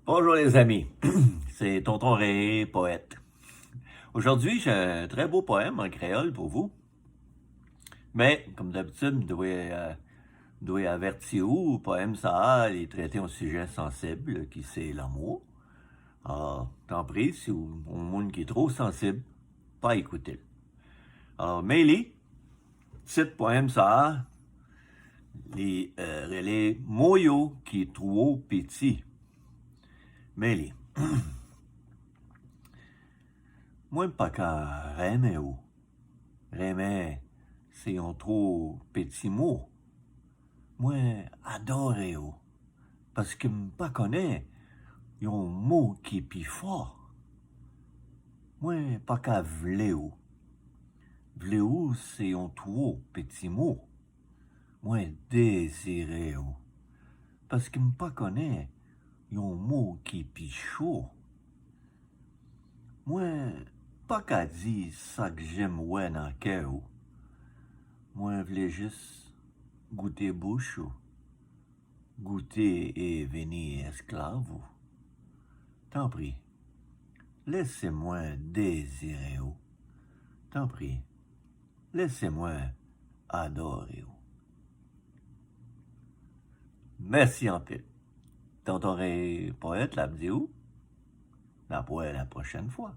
Bonjour les amis, c'est Tonton Ré, poète. Aujourd'hui, j'ai un très beau poème en créole pour vous, mais comme d'habitude, je dois avertir vous, le poème ça il est traité un sujet sensible, qui c'est l'amour. Alors, tant pis, si vous un monde qui est trop sensible, pas écouter. Alors, mais cet poème ça, les relais moyo qui est trop petit. Mais moi pas qu'à aimer ou. Remè, c'est un trop petit mot. Moi, adore yo. Parce que m'pas connaît, yon mot qui est plus fort. Moi, pas qu'à vle ou. Vle ou, c'est un trop petit mot. Moi, désiré ou. Parce que m'pas connaît, yon mot qui est plus chaud. Moi, pas qu'à dire ça que j'aime ouais dans cœur ou. Moi, vle juste goûter bouche ou. Goûter et venir esclave ou. Tant pis, laissez-moi désirer ou. Tant pis, laissez-moi adorer ou. Merci en pile. Tonton Ré poète l'a dit ou? La prochaine fois.